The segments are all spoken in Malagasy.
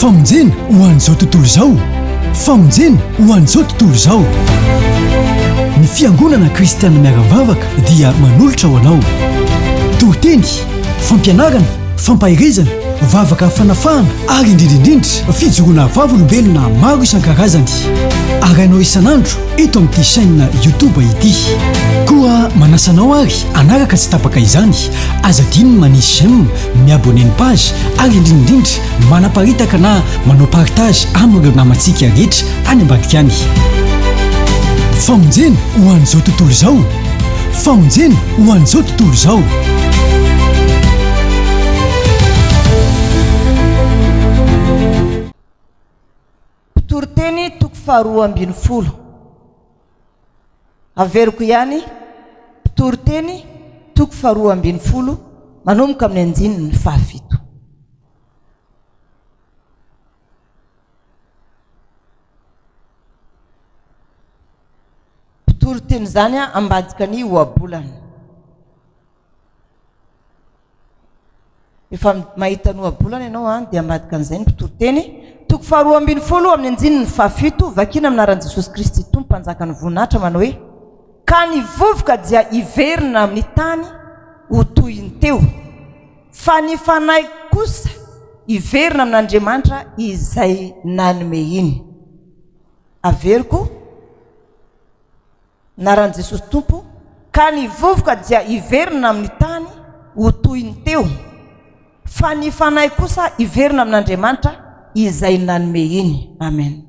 Famonjena ho an'izao tontolo izao. Famonjena ho an'izao tontolo izao. Ny fiangonana kristianina miara-mivavaka dia manolotra ho anao. Toriteny, fampianarana, fampahirizana, vavaka fanafahana ary indrindrindrindra fijoroana vavolombelona maro isan-karazany. Arainao isan'andro eto amin'ity chaîne YouTube ity. Koa manasanao ary anaraka tsy tapaka izany, azadiny manisy j'aime, miabonné ny page ary indrindrindrindra manaparitaka na manao partage amin'ireo namantsika rehetra any ambadika any. Famonjena ho an'izao tontolo izao. Famonjena ho an'izao tontolo izao. Toriteny toko faharoa ambin'ny folo. Averiko ihany toriteny toko faharoa ambin'ny folo manomboka amin'ny andininy fahafito. Toriteny zany ambadika ny ohabolana. Efa mahita ny ohabolana ianao dia ambadika an'izay ny toriteny toko faharoa ambin'ny folo amin'ny andininy fahafito, vakina aminaran'i Jesosy Kristy Tompo mpanjakany voninahitra manao hoe: ka ny vovoka dia iverina amin'ny tany ho toyiny teo, fa ny fanahy kosa iverina amin'Andriamanitra izay nanome iny. Averiko anaran'i Jesosy Tompo, ka ny vovoka dia iverina amin'ny tany ho toyiny teo, fa ny fanahy kosa iverina amin'Andriamanitra izay nanome iny. Amen.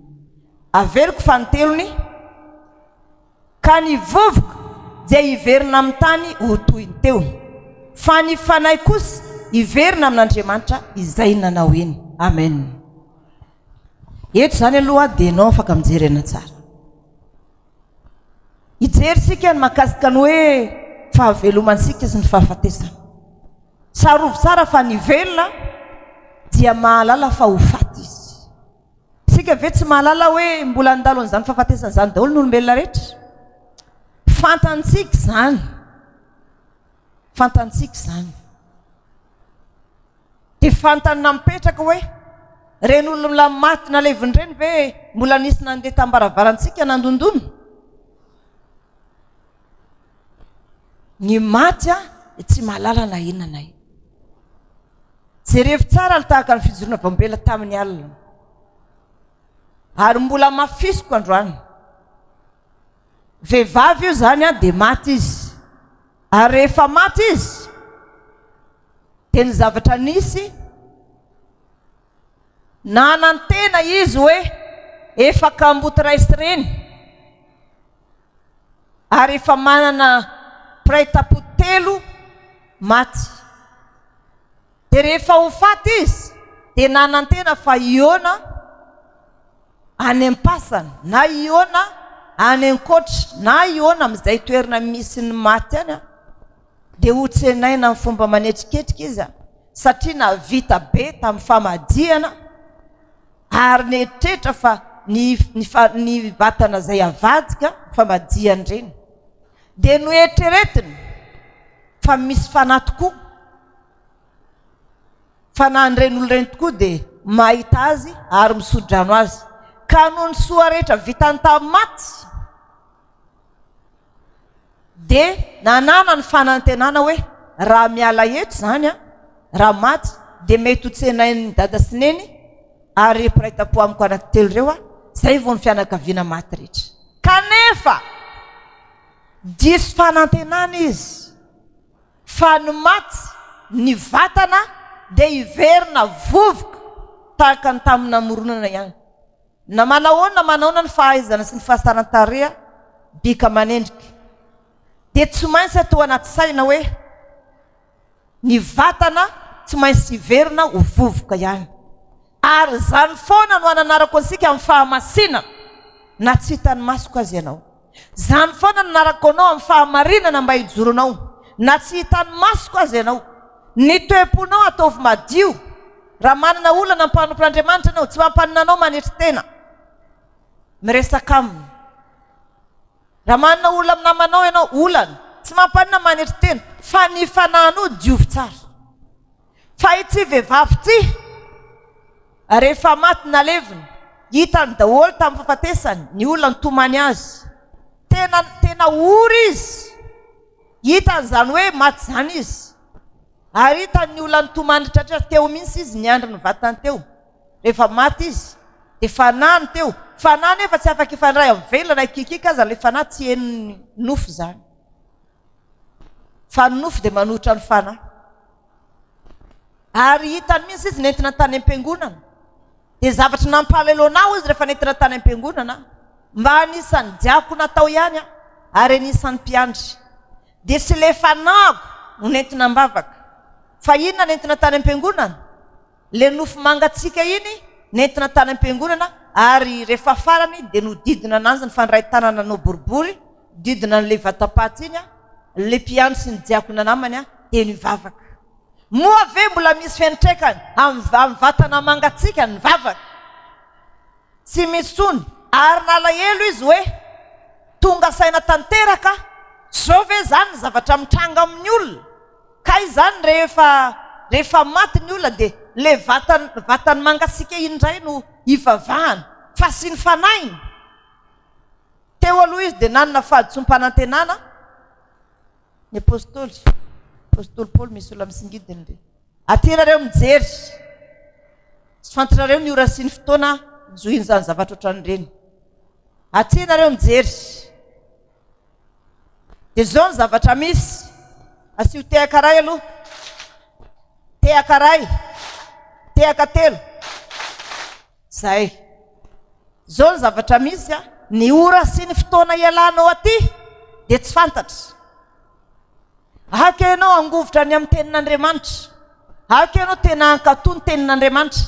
Averiko fanotelony, ka ny vovoka dia iverina amin'ny tany ho toyiny teo, fa ny fanahy kosa iverina amin'Andriamanitra izay nanao iny. Amen. Eto zany aloha dia ianao afaka mijerena tsara. Hijery sika ny mahakasika ny hoe fahavelomansika sy ny fahafatesana. Sarovo tsara fa ny velona dia mahalala fa ho faty izy. Sika ve tsy mahalala hoe mbola andalo an'izany fahafatesana izany daholo ny olombelona rehetra? Fantantsika zany. Fantantsika zany. Dia fantanina mipetraka hoe reny olona maty naleviny reny ve mbola nisy nandeha tambaravarantsika nandondona? Ny maty tsy mahalala na inona na ina. Jerevy tsara ny tahaka ny fijoroana bambela tamin'ny alina. Ary mbola mafisiko androany. Vehivavy io zany dia maty izy. Ary rehefa maty izy dia ny zavatra nisy nanantena izy hoe efa kamboty raisy reny. Ary efa manana pray tapotelo maty. Dia rehefa ho faty izy dia nanantena fa iona any am-pasana na iona any an-koatra na iona amin'izay toerana misy ny maty any, dia ho tsenaina amin'ny fomba manetriketrika izy, satria navita be tamin'ny famadihana ary netrehitra fa ny vatana izay avadika famadihany reny. Dia noetreretiny fa misy fanahy tokoa, fanahy reny olo reny tokoa dia mahita azy ary misodrano azy, ka noho ny soa rehetra vitany tamin'ny maty dia nanana ny fanantenana hoe raha miala eto zany raha maty dia mety ho tsenain'ny dada sy neny ary piraitapo amiko anankitelo ireo zay vao ny fianakaviana maty rehetra. Kanefa diso fanantenana izy fa ny maty ny vatana dia iverina vovoka tahaka ny tamin'ny namoronana ihany. Na manahoana ny fahaizana sy ny fahasaran-tarea bika manendrika, dia tsy maintsy atao anaty saina hoe ny vatana tsy maintsy iverina ho vovoka ihany. Ary zany foana no ananarako ansika amin'ny fahamasinana na tsy hitany masoko azy ianao. Zany foana nanarako anao amin'ny fahamarinana mba hijoronao na tsy hitany masoko azy ianao. Ny toe-ponao ataovy madio. Raha manana olana mpanompon'Andriamanitra ianao, tsy mampanina anao manetry tena, miresaka aminy. Raha manana olona amin'ny namanao ianao, olana tsy mampanina manetry tena, fa ny fanahinao diovy tsara. Fa ity vehivavy ity rehefa maty naleviny hitany daholo tamin'ny fahafatesany ny olona nytomany azy tena ory izy hitany zany hoe maty zany izy ary hitany ny olona nytomany tratra teo mihitsy izy niandry ny vatany teo rehefa maty izy de fanany teo fanany efa tsy afaka ifandray amin'ny velona kikika aza le fanahy tsy henony nofo zany fa nofo de manohitra ny fanahy ary hitany mihitsy izy nentina tany am-piangonana de zavatra nampalelonao izy rehefa nentina tany am-piangonana mba anisan'ny diako natao ihany ary anisan'ny mpiandry de tsy le fanago no nentina mbavaka fa inona nentina tany am-piangonana le nofo mangatsika iny nentina tany am-piangonana ary rehefa farany de nodidina anazy ny fandray tanana no boribory didina n'le vatapaty iny le mpiandry sy ny diakona namany de nivavaka moa ve mbola misy fiantraikany amin'ny vatana mangatsika ny vavaka tsy misy tsony ary nalahelo izy hoe tonga saina tanteraka zao ve zany ny zavatra mitranga amin'ny olona ka izany rehefa maty ny olona de le vatany mangatsika indray no ivavahana fa sy ny fanainy teo aloha izy de nanona fahaditsompanantenana ny apôstôly Paul misy olona misingidiny re atirareo mijery sy fantarareo ny ora sy ny fotoana joiny zany zavatra ohatran'ireny atinareo mijery de zao ny zavatra misy asio tehaka ray aloha tehaka ray tehaka telo zay zao ny zavatra misy ny ora sy ny fotoana ialanao aty de tsy fantatra haka ianao angovotra ny amin'ny tenin'Andriamanitra haka ianao tena ankatoa ny tenin'Andriamanitra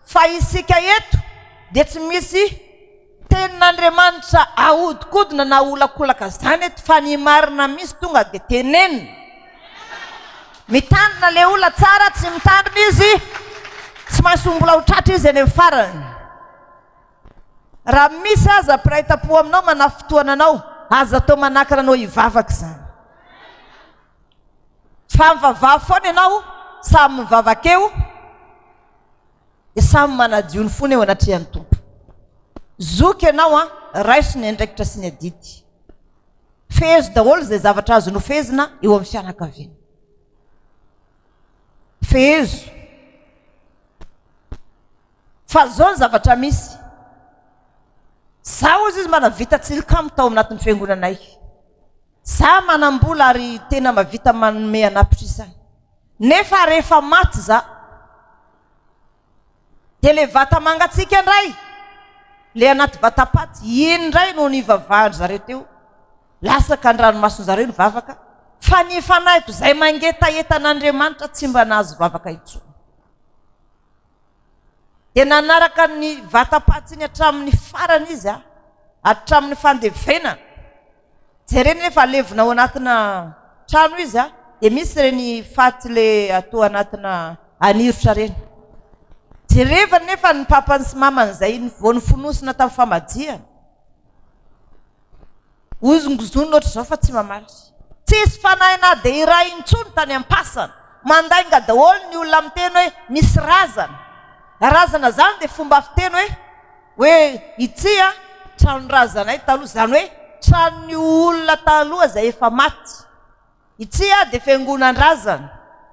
fa isika eto de tsy misy tenin'Andriamanitra ahodikodina na olakolaka zany eto fa ny marina misy tonga de tenenina mitandrina le olona tsara tsy mitandrina izy tsy maintsy mbola hotratra izy eny amin'ny farany raha misy aza piraita-po aminao manafotoana anao aza atao manakana anao hivavaka zany fa mivavaha foana ianao samy mivavaka eo de samy manadiony fona eo anatrehan'ny tompo zoky ianao raiso ny andraikitra sy ny adidy fezo daholo zay zavatra azo nofezina eo amin'ny fianakaviana fezo fa zao ny zavatra misy zaho izy manavita tsilika mitao anatin'ny fiangonanay za manambola ary tena mavita manome anapitra isany nefa rehefa maty za de le vata mangatsika indray le anaty vatapaty indray no nivavahany zareo teo lasaka andranomasony zareo ny vavaka fa ny fanaiko zay mangetaetan'Andriamanitra tsy mba nahazo vavaka intsony de nanaraka ny vatapaty iny hatramin'ny farany izy hatramin'ny fandevena jereny nefa levina ao anatina trano izy de misy reny faty le atao anatina anirotra reny jerevany nefa ny papany sy mamany zay vao nyfonosina tamin'ny famadiana ozongozony oatra zao fa tsy mamaly tsisy fanahina de iray intsony tany ampasana mandainga daholo ny olona miteny hoe misy razana zany de fomba fiteny hoe itsya trano razanay taloha zany hoe tranony olona taloha zay efa maty itsya de fiangonan-drazana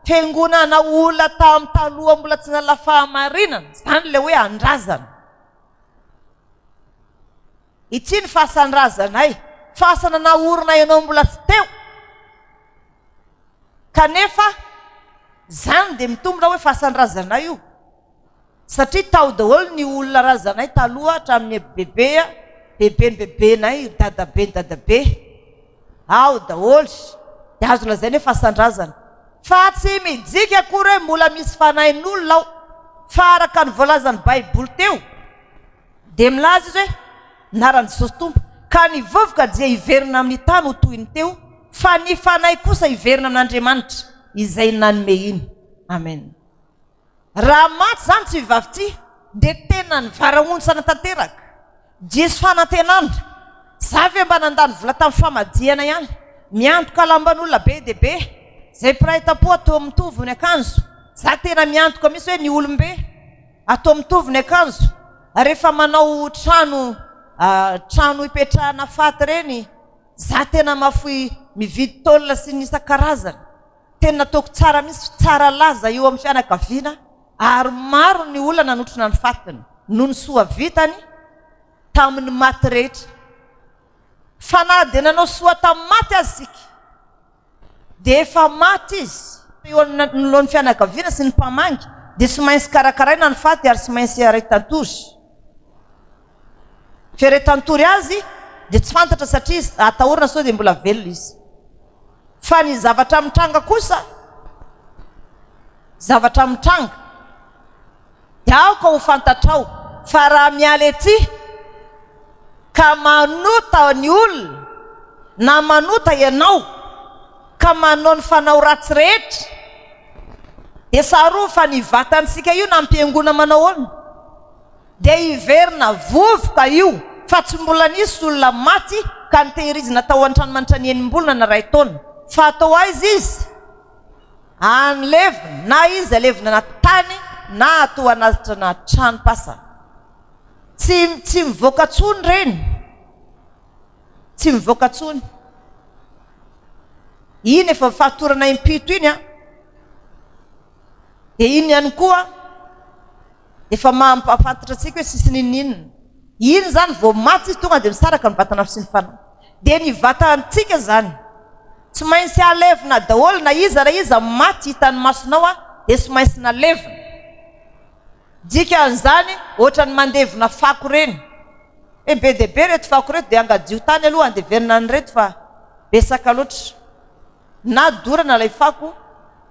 fiangonana olona tamin'ny taloha mbola tsy nala fahamarinana zany le hoe andrazana itsy ny fahasan-drazanay fahasana naorina ianao mbola tsy teo kanefa zany de mitombona hoe fahasan-drazanay io satria tao daholo ny olona razanay taloha hatramin'ny bebeny bebenay dadabe ny dadabe ao daholo de azo lazay hoe fahasan-drazana fa tsy mijika akory hoe mbola misy fanahin'olona ao fa araka ny voalazany baiboly teo de milaza izy hoe narany Jesosy tompo ka ny vovoka dia hiverina amin'ny tany ho toyny teo fa ny fanahy kosa hiverina amin'Andriamanitra izay nanome iny amen raha maty zany tsy vivavy ty de tena ny varaontsana tanteraka diso fanantenandra za ve mba nandany vola tamin'ny famadiana ihany miantoka lamban'olona be de be zay piraita-po atao mitovy ny akanjo za tena miantoka misy hoe ny olombe atao mitovy ny akanjo rehefa manao trano ipetrahana faty reny za tena mafoy mividy tolona sy ny isan-karazany tena ataoko tsara misy tsara laza eo amin'ny fianakaviana ary maro ny olona nanotrona ny fatiny no ny soa vitany tamin'ny maty rehetra fa na dia nanao soa tamin'ny maty azy sika dia efa maty izy eo nolon'ny fianakaviana sy ny mpamangy dia sy maintsy karakaraina ny faty ary sy maintsy aretantory fiaretantory azy dia tsy fantatra satria atahorana sao dia mbola velona izy fa ny zavatra mitranga kosa zavatra mitranga dia aoka ho fantatrao fa raha miala ety ka manota ny olona na manota ianao ka manao ny fanao ratsy rehetra dia saroa fa ny vatantsika io na mpiangona manao olona dia hiverina vovoka io fa tsy mbola nisy olona maty ka nitehirizina tao an-tranomanitra ny enim-bolona na ray taona fa atao aizy izy anlevina na izy alevina na tany na atao anatitra na trano pasana tsy mivoaka tsony reny tsy mivoaka tsony iny efa fahatorana impito iny dia iny ihany koa efa mampafantatra antsika hoe sisininninina iny zany vao maty izy tonga dia misaraka ny vatana sy ny fanao dia ny vatantsika zany tsy maintsy alevina daholo na iza raha iza maty hitany masonao dia sy maintsy nalevina dika an'izany ohatra ny mandevina fako reny be dia be reto fako reto dia angadio tany aloha andeverina ny reto fa besaka loatra na dorana ilay fako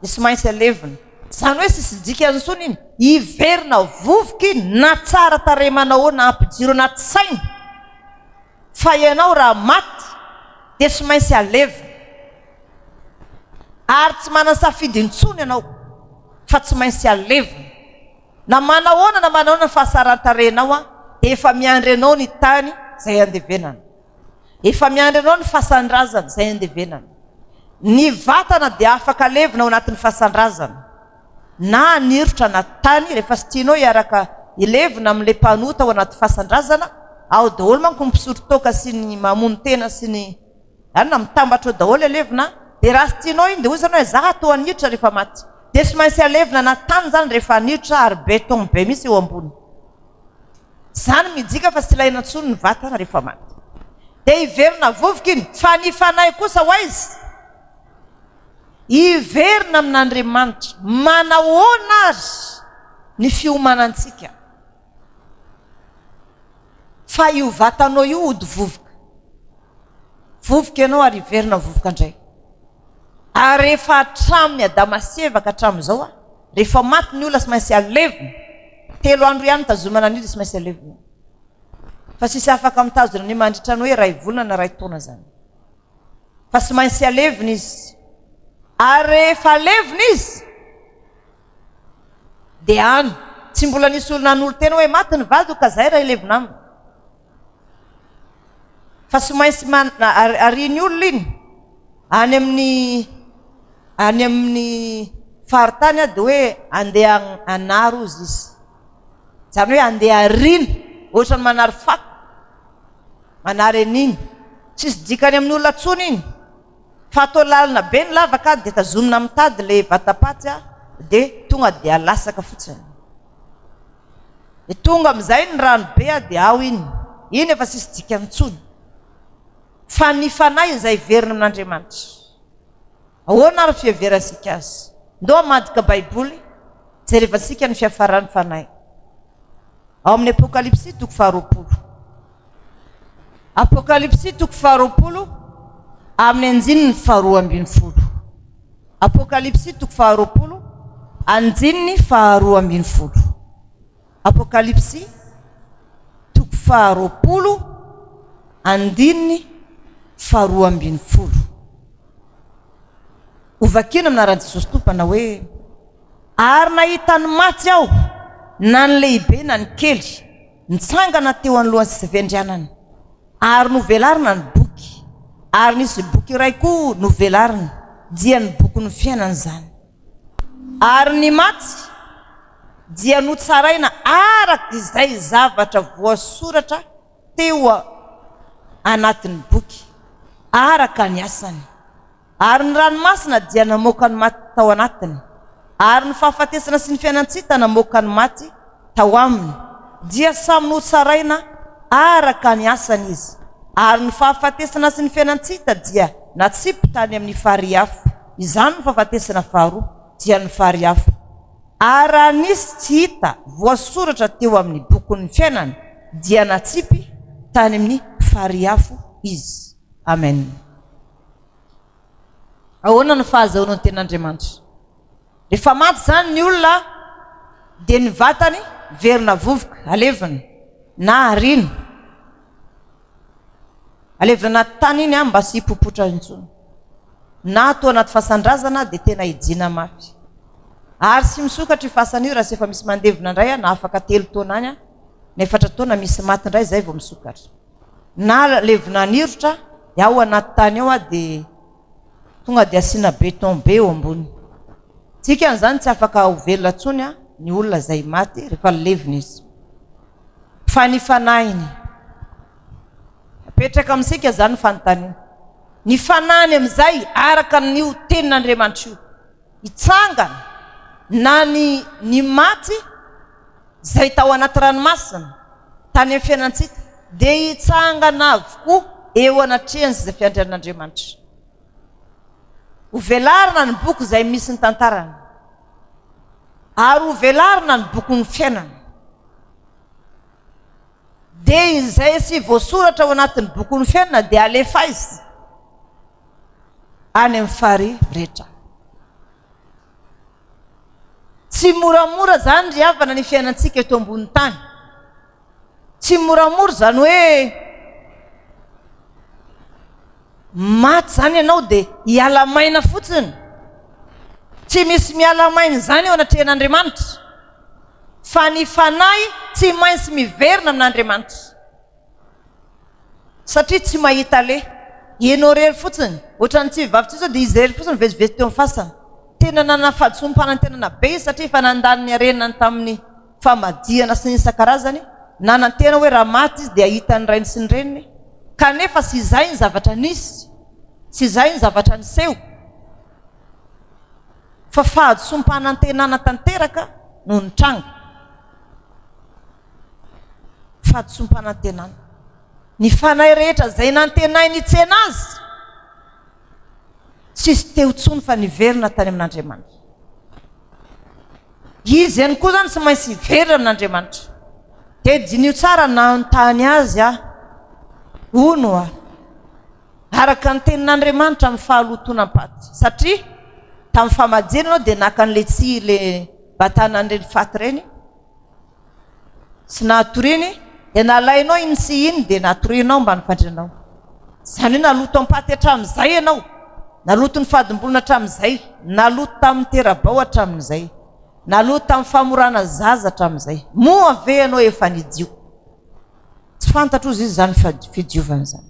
dia sy maintsy alevina zany hoe sisy dika an'sony iny hiverina vovoky na tsara taremanao na ampijiro anaty saina fa ianao raha maty dia sy maintsy alevina ary tsy manasafidy intsony ianao fa tsy maintsy alevina na manahoana na manahoana ny fahasaran-tarenao dia efa miandry anao ny tany izay andevenana efa miandry anao ny fahasan-drazana izay andevenana ny vatana dia afaka alevina ao anatin'ny fahasan-drazana na nirotra anaty tany rehefa sy tianao hiaraka ilevina amin'ilay mpanota ao anaty fahasan-drazana ao daholo manko mpisorotoka sy ny mamono tena sy ny anina mitambatra ao daholo alevina dia raha sy tianao iny dia hoy zany hoe za atao aniditra rehefa maty dia sy maintsy alevina anaty tany zany rehefa niditra ary beton be misy eo ambony zany midika fa sy ilaina ntsony ny vatana rehefa maty dia hiverina vovoka iny fa ny fanahy kosa ho aizy hiverina amin'Andriamanitra manahoana azy ny fiomanantsika fa io vatanao io ody vovoka ianao ary hiverina vovoka indray ary rehefa hatramin'ny adamasieva ka hatramin'izao rehefa maty ny olona sy maintsy alevina 3 andro ihany tazomana ny izy sy maintsy alevina fa sisy afaka mitazona ny mandritra ny hoe ray volana na ray taona zany fa sy maintsy alevina izy ary rehefa alevina izy dia any tsy mbola nisy olona n'olo tena hoe maty ny vady ka zay raha ilevina aminy fa sy maintsy ariny olona iny any amin'ny faritany dia hoe andeha anaro izy zany hoe andeha arina ohatra ny manary fako manary an'iny tsisy dikany amin'ny olona tsony iny fa atao lalina be ny lavaka dia tazomina mitady le vatapaty dia tonga dia alasaka fotsiny dia tonga amin'izay ny rano be dia ao iny efa sisy dikany tsony fa ny fanahy izay verina amin'Andriamanitra ahoana ary fiheverantsika azy ndao amadika baiboly jerevantsika ny fiafaran'ny fanahy ao amin'ny apokalipsy 20 apokalipsy 20 amin'ny anjininy 2:20 apokalipsy 20 anjininy 2:20 apokalipsy 20 andininy 2:20 ovakina amin'aran'i Jesosy tompana hoe ary nahita ny maty aho na ny lehibe na ny kely nitsangana teo anolohan'ny sy vendrianany ary novelarina ny boky ary nisy boky iray koa novelarina dia ny boky ny fiainana zany ary ny maty dia notsaraina araka izay zavatra voasoratra teo anatin'ny boky araka ny asany. Ary ny ranomasina dia namoaka ny maty tao anatiny, ary ny fahafatesana sy ny fiainantsika namoaka ny maty tao aminy. Dia samy notsaraina araka ny asany izy, ary ny fahafatesana sy ny fiainantsika dia natsipy tany amin'ny fariafo. Izany ny fahafatesana faharoa dia ny fariafo. Ary raha nisy tsy hita voasoratra teo amin'ny bokin'ny fiainana dia natsipy tany amin'ny fariafo izy. Amen. Ahoana ny fahazahoana ny ten'Andriamanitra? Rehefa maty zany ny olona dia ny vatany verina vovoka, alevina na arina, alevina anaty tany iny mba sy hipopotra intsony, na atao anaty fasandrazana dia tena hijina mafy. Ary sy misokatra io fasana io raha sy efa misy mandevina indray na afaka 3 taona any na 4 taona misy maty indray zay vao misokatra. Na levina anirotra ao anaty tany ao dia tonga dia asiana beton be eo ambony. Tsika an'izany tsy afaka ho velona intsony ny olona zay maty rehefa levina izy. Fa ny fanahiny apetraka amintsika zany fanontaniana. Ny fanahiny amin'izay araka ny tenin'Andriamanitra io hitsangana na ny maty zay tao anaty ranomasina tany amin'ny fiainantsika dia hitsangana avokoa eo anatrehany zay fiandrian'Andriamanitra. Ho velarina ny boky zay misy ny tantarany, ary ho velarina ny boky ny fiainana. Dia izay sy voasoratra ao anatin'ny boky ny fiainana dia alefa izy any amin'ny fary rehetra. Tsy moramora zany ry havana ny fiainantsika eto ambony tany. Tsy moramora zany hoe maty zany ianao dia hiala maina fotsiny. Tsy misy miala maina zany eo anatrehan'Andriamanitra, fa ny fanahy tsy maintsy miverina amin'Andriamanitra, satria tsy mahita le ianao rery fotsiny. Ohatran'ny tsy vavy tsy zao dia izy rery fotsiny vezivezy teo amin'ny fasana. Tena nanafadisompanantenana be izy satria efa nandaniny arenany tamin'ny famadihana sy ny isan-karazany, nanantena hoe raha maty izy dia ahita ny rainy sy ny reniny, kanefa sy izay ny zavatra nisy, sy izay ny zavatra niseho, fa fahadisompanantenana tanteraka no nitranga. Fahadisompanantenana ny fanahy rehetra zay nantenainy hitsena azy tsisy teo tsony fa niverina tany amin'Andriamanitra. Izy ihany koa zany tsy maintsy hiverina amin'Andriamanitra. Dia dinio tsara nanontany azy ono araka ny tenin'Andriamanitra amin'ny fahalotona-paty, satria tamin'ny famadihana anao dia naka an'le tsy le batanan'ireny faty reny sy natoriny dia nalainao iny sy iny dia natorinao mba nifandrinao. Zany hoe naloto ampaty hatramin'izay ianao, naloto ny fadimbolona hatramin'izay, naloto tamin'ny terabao hatramin'izay, naloto tamin'ny famorana zaza hatramin'izay. Moa ave ianao efa nidio. Tsy fantatra ozy izy zany fidiovana zany.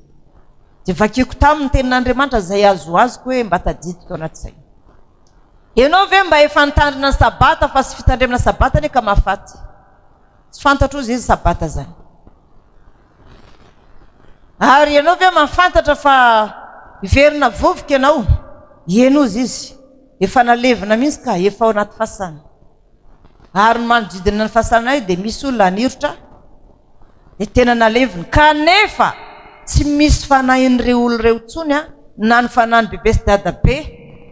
Dia vakiko tamin'ny tenin'Andriamanitra zay azoazoko hoe mba tadidiko tao anat'izay. Ianao ve mba efa nitandrina ny sabata fa sy fitandremana sabata ne ka mahafaty? Tsy fantatra ozy izy sabata zany. Ary ianao ve mahafantatra fa hiverina vovoka ianao? Ieno ozy izy efa nalevina mihitsy ka efa ao anaty fasana. Ary ny manodidina ny fasana io dia misy olona anirotra dia tena nalevina, kanefa tsy misy fanahin'ireo olon'ireo tsony na ny fanahiny bebe sy dadabe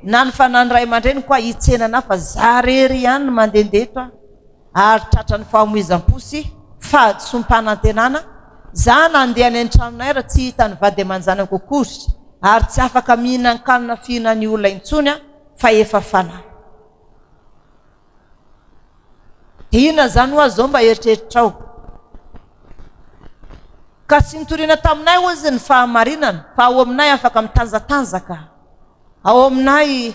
na ny fanahiny ray aman-dreny koa hitsenana fa zarery ihany no mandehandeha eto ary tratra ny fahamoizam-po sy fahadisompanantenana. Za nandeha any an-tranonay raha tsy hita ny vady aman-janako akory ary tsy afaka mihinan-kanina fihinan'ny olona intsony fa efa fanahy. Dia inona zany ho azy zao mba eritreritrao? Ka tsy nitoriana taminay ozy ny fahamarinana fa ao aminay afaka mitanjatanjaka, ao aminay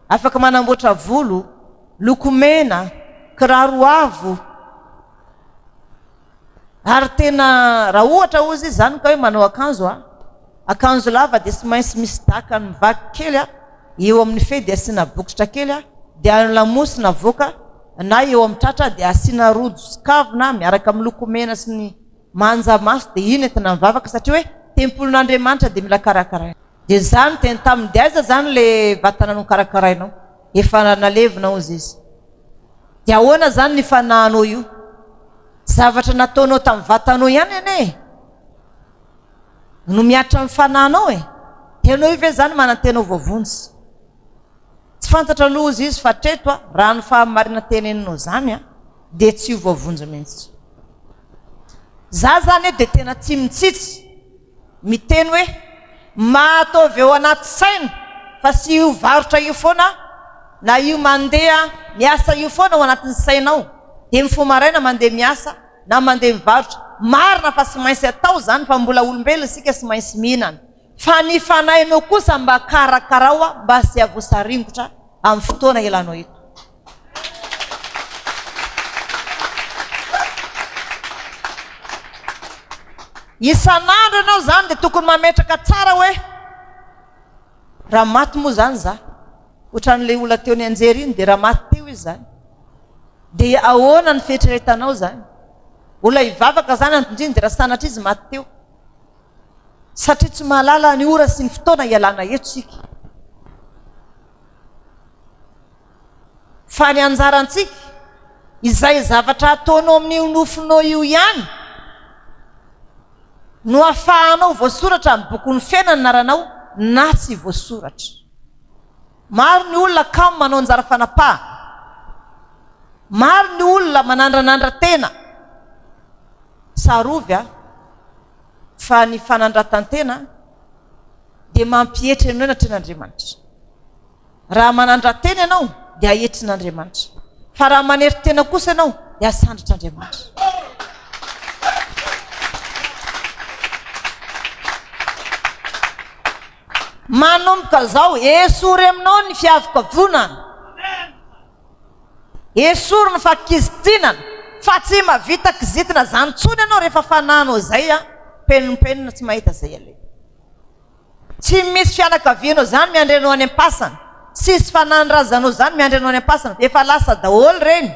afaka manamboatra volo, lokomena, kiraro avo. Ary tena raha ohatra ozy zany ka hoe manao akanjo lava dia sy maintsy misy daka ny mivaky kely eo amin'ny fe dia asiana bokotra kely dia lamosina voaka na eo amin'ny tratra dia asiana rojo sy kavina miaraka amin'ny lokomena sy ny manja maso dia iny entina mivavaka satria hoe tempolin'Andriamanitra dia mila karakaraina. Dia zany teny tamin'ny dia aiza zany le vatana no karakarainao efa nalevinao izy. Dia ahoana zany ny fanahinao io? Zavatra nataonao tamin'ny vatanao ihany ane no miatra amin'ny fanahinao e. Tenao io ve zany manantenao voavonjy? Tsy fantatra loza izy fa treto raha ny fahamarina teneninao zany dia tsy ho voavonjy mihitsy. Za zany dia tena tsy mitsitsy miteny hoe mahatovy eo anaty saina fa sy io varotra io foana na io mandeha miasa io foana ao anatin'ny sainao. Dia mifomaraina mandeha miasa na mandeha mivarotra, marina fa sy mainsy atao zany fa mbola olombelona isika sy mainsy mihinana. Fa ny fanahinao kosa mba karakarao mba sy avosaringotra amin'ny fotoana elanao eto. Isan'andro ianao zany dia tokony mametraka tsara hoe raha maty moa zany za ohatran'ilay olona teo ny anjery iny dia raha maty teo izy zany dia ahoana ny fieritreretanao zany? Olona hivavaka zany antondriny dia raha sanatra izy maty teo satria tsy mahalala ny ora sy ny fotoana ialana eto sika. Fa ny anjarantsika izay zavatra ataonao amin'ny nofinao io ihany no ahafahanao voasoratra amin'ny bokon'ny fiainana naranao na tsy voasoratra. Maro ny olona kamo manao anjara fanapaha, maro ny olona manandranandra tena. Sarovy fa ny fanandratantena dia mampietra ianao enatren'Andriamanitra. Raha manandratena ianao dia ahetrin'Andriamanitra, fa raha manery tena kosa ianao dia asandratr'Andriamanitra. Manomboka zao esory aminao ny fiavokavonana, esory ny fakizitinana, fa tsy mavita kizitina zany tsony ianao rehefa fanahinao zay penimpenina tsy mahita zay ale. Tsy misy fianakavianao zany miandrenao any am-pasana, sisy fanandrazanao zany miandrenao any am-pasana, efa lasa daholo reny,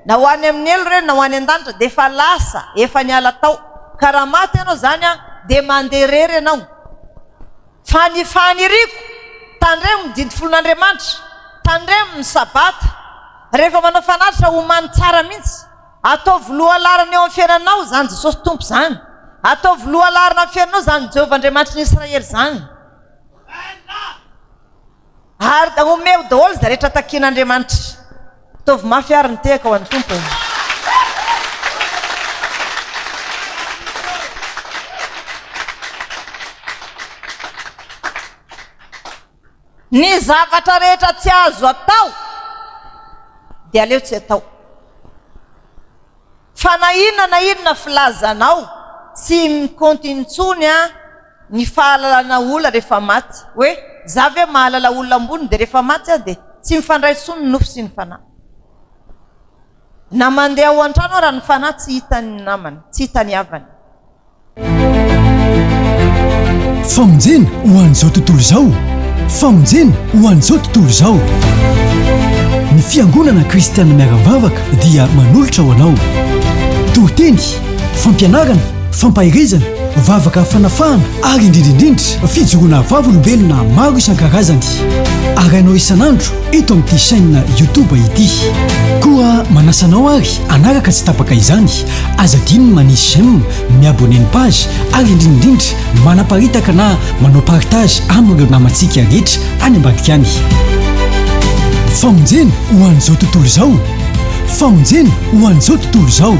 na ho any amin'ny elo reny na ho any an-danitra dia efa lasa, efa niala tao. Ka raha maty ianao zany dia mandeha rery ianao. Fa ny faniriko tandremo ny didy folon'Andriamanitra, tandremo ny sabata, rehefa manao fanatitra homany tsara mihitsy. Ataovy lohalarina eo amin'ny fiainanao zany Jesosy Tompo zany, ataovy lohalarina amin'ny fiainanao zany Jehovah Andriamanitra ny Israely zany, ary da omeo daholo zay rehetra takian'Andriamanitra. Ataovy mafy ary ny tehaka ho an'ny Tompo. Ny zavatra rehetra tsy azo atao dia aleo tsy atao. Fa na inona filazanao sy mikontinitsony ny fahalalana olona rehefa maty, hoe za ve mahalala olona amboniny dia rehefa maty dia tsy mifandraisony ny nofo sy ny fanahy. Na mandeha ao an-trano raha ny fanahy tsy hitany namany, tsy hitany havany. Famonjena ho an'izao tontolo izao, famonjena ho an'izao tontolo izao. Ny fiangonana kristianina miara-mivavaka dia manolotra ho anao. Tohiteny, fampianarana, fampahirizana, vavaka fanafahana ary indrindrindrindra fijoroana vavolombelona maro isan-karazany. Arainao isan'andro eto amin'ity chaîne YouTube ity. Koa manasanao ary anaraka tsy tapaka izany, azadiny manisy j'aime, miabonné ny page ary indrindrindrindra manaparitaka na manao partage amin'ireo namantsika rehetra any ambadika any. Famonjena ho an'izao tontolo izao, famonjena ho an'izao tontolo izao.